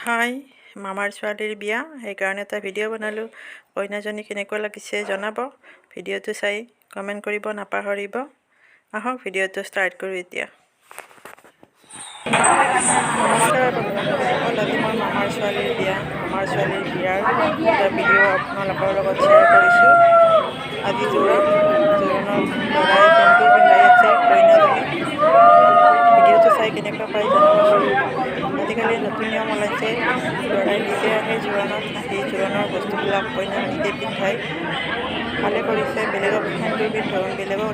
হাই মামাৰ ছোৱালীৰ বিয়া সেইকাৰণে এটা ভিডিঅ' বনালোঁ। কইনাজনী কেনেকুৱা লাগিছে জনাব। ভিডিঅ'টো চাই কমেণ্ট কৰিব নাপাহৰিব। আহক ভিডিঅ'টো ষ্টাৰ্ট কৰোঁ এতিয়া। নমস্কাৰ বন্ধুবান্ধৱীসকল, আজি মই মামাৰ ছোৱালীৰ বিয়াৰ এটা ভিডিঅ' আপোনালোকৰ লগত শ্বেয়াৰ কৰিছোঁ। আজি জোৰোণত দৰাই সেন্দুৰ পিন্ধাই আছে কইনাজনী। ভিডিঅ'টো চাই কেনেকুৱা পাই জনাবচোন। আজিকালি নতুন নিয়ম ওলাইছে, দৰাই নিজে আহে জোৰোণত, আহি জোৰোণৰ বস্তুবিলাক কইনাক নিজে পিন্ধাই। ভালে কৰিছে, বেলেগক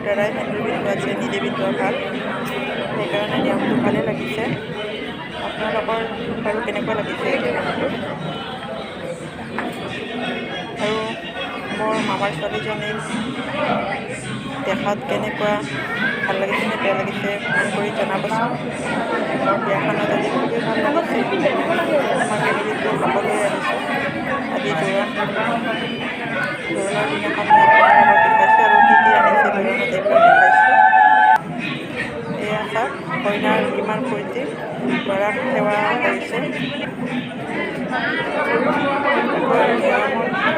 দ্বাৰাই সেন্দুৰ পিন্ধোৱাতছে নিজে পিন্ধোৱা ভাল। সেইকাৰণে নিয়মটো ভালে লাগিছে। আপোনালোকৰ বাৰু কেনেকুৱা লাগিছে এই নিয়মটো? আৰু মোৰ মামাৰ ছোৱালীজনীক দেখাত কেনেকুৱা, ভাল লাগিছে নে বেয়া লাগিছে কমেণ্ট কৰি জনাবচোন। মোৰ বিয়াখনত আজি খুবেই ভাল লাগিছে। আমাৰ ফেমিলিটো সকলোৱে আহিছোঁ। আজি জোৰোণৰ দিনাখন মই আপোনাৰ লগত দেখাইছোঁ আৰু কি আনিছে জোৰোণত এইবোৰ দেখাইছোঁ। এয়া চাওক কইনাৰ কিমান ফূৰ্তি, দৰাক সেৱা কৰিছে।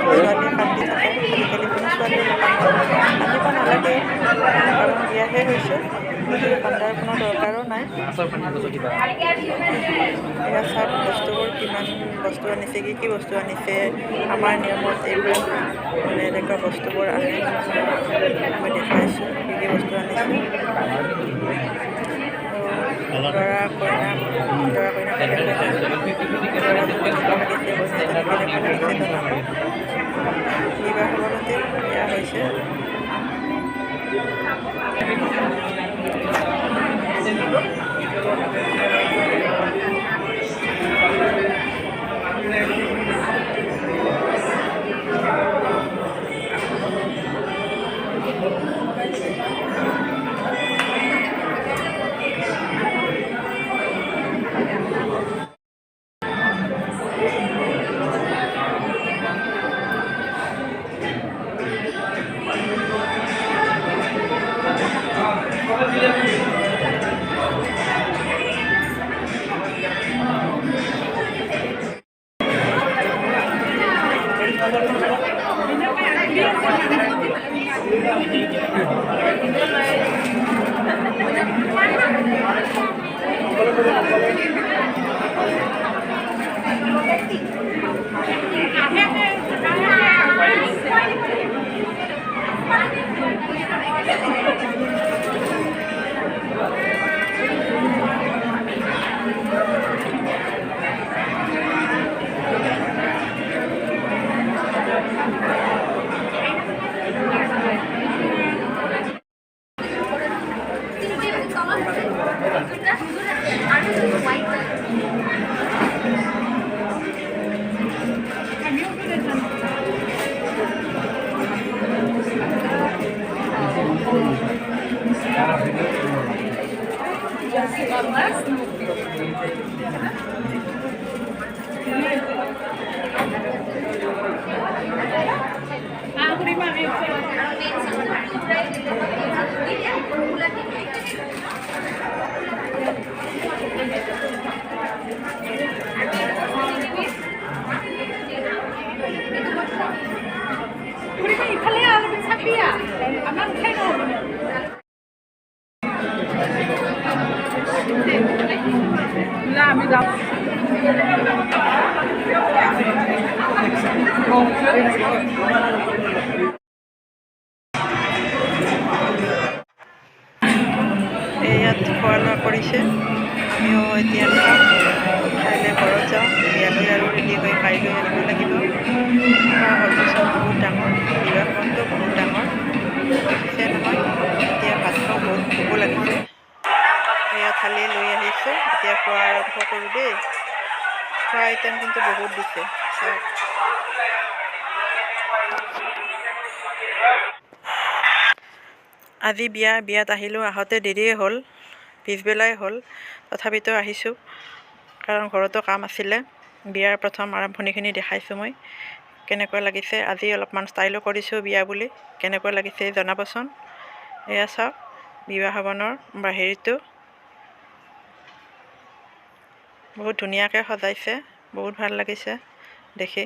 ছোৱালী কান্দি থাকে, আজিকালি কোনো ছোৱালীয়ে নাকান্দে, কান্দিব নালাগে কাৰণ বিয়াহে হৈছে, গতিকে কান্দাৰ কোনো দৰকাৰো নাই। এয়া চাওক বস্তুবোৰ, কিমান বস্তু আনিছে, কি বস্তু আনিছে। আমাৰ নিয়মত এইবিলাক এনেকুৱা বস্তুবোৰ আনে, মই দেখাইছোঁ কি বস্তু আনিছে। দৰা কইনাক কেনেকুৱা লাগিছে, কইনাজনী কেনেকুৱা লাগিছে জনাব। বিবাহ ভৱনতে বিয়া হৈছে। আমি যাম। ইয়াত খোৱা লোৱা কৰিছে, আমিও এতিয়া খাম, কাইলৈ ঘৰত যাওঁ, বিয়ালৈ আৰু ৰেডি হৈ কাইলৈ আহিব লাগিব। হলটো বহুত ডাঙৰ, বিবাহ ভৱনটো বহুত ডাঙৰ, দেখিছে নহয়। এতিয়া ভাত খাওঁ, বহুত ভোকো লাগিছে। এয়া থালি লৈ আহিছে, এতিয়া খোৱা আৰম্ভ কৰোঁ দেই। খোৱা আইটেম কিন্তু বহুত দিছে, চাওক। আজি বিয়াত আহিলোঁ, আহোঁতে দেৰিয়ে হ'ল, পিছবেলাই হ'ল, তথাপিতো আহিছোঁ কাৰণ ঘৰতো কাম আছিলে। বিয়াৰ প্ৰথম আৰম্ভণিখিনি দেখাইছোঁ মই, কেনেকুৱা লাগিছে। আজি অলপমান ষ্টাইলো কৰিছোঁ বিয়া বুলি, কেনেকুৱা লাগিছে জনাবচোন। এয়া চাওক বিবাহ ভৱনৰ বাহিৰটো বহুত ধুনীয়াকৈ সজাইছে, বহুত ভাল লাগিছে দেখি।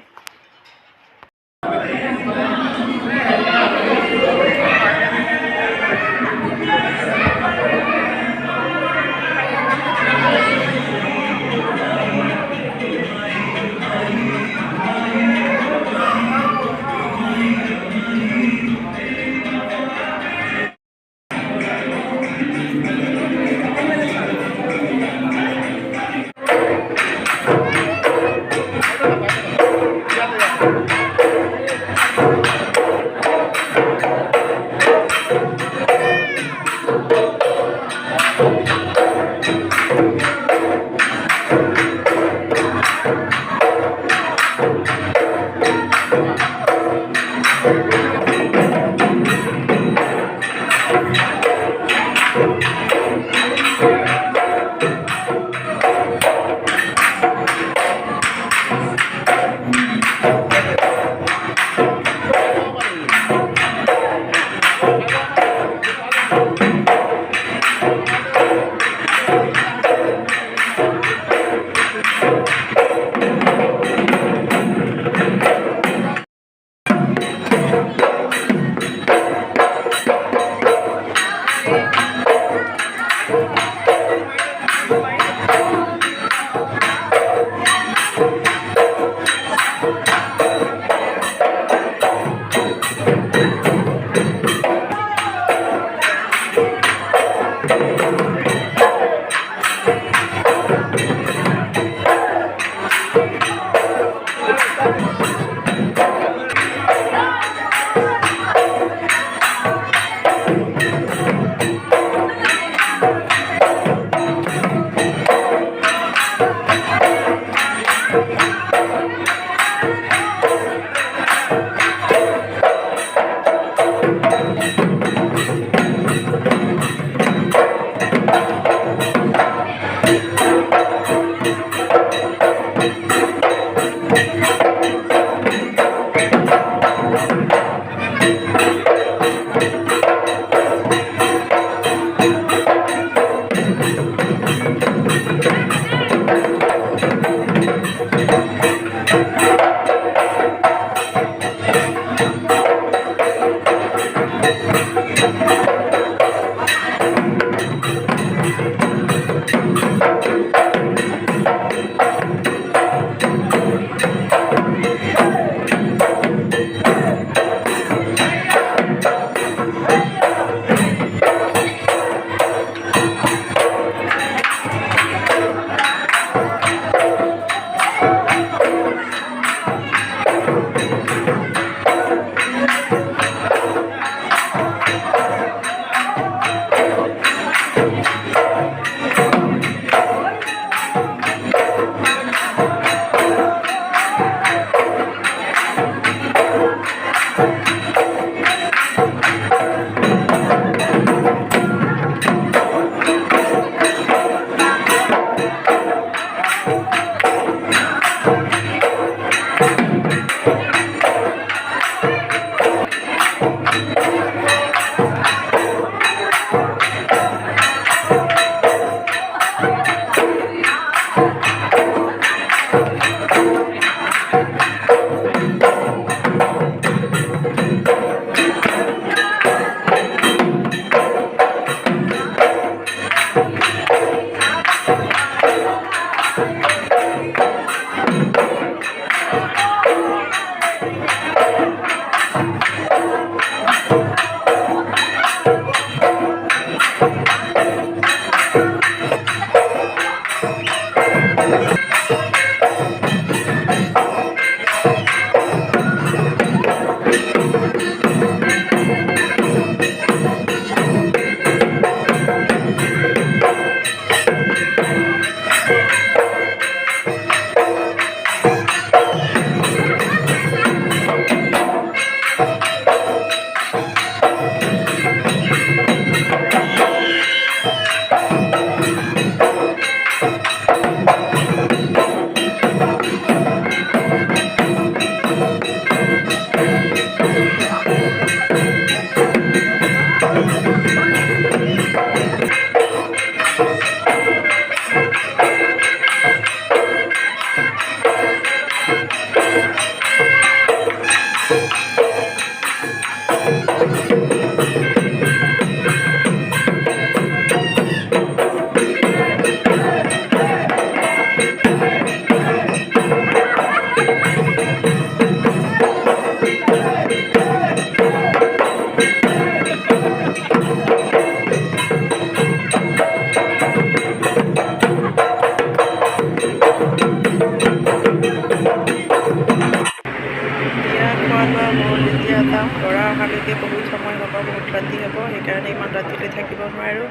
নোৱাৰোঁ।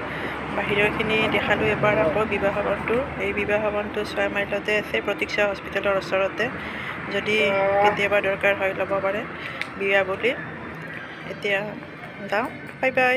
বাহিৰৰখিনি দেখালোঁ এবাৰ আকৌ বিবাহ ভৱনটো। এই বিবাহ ভৱনটো 6 মাইলতে আছে, প্ৰতীক্ষা হস্পিটেলৰ ওচৰতে। যদি কেতিয়াবা দৰকাৰ হয় ল'ব পাৰে বিয়া বুলি। এতিয়া যাওঁ, বাই বাই।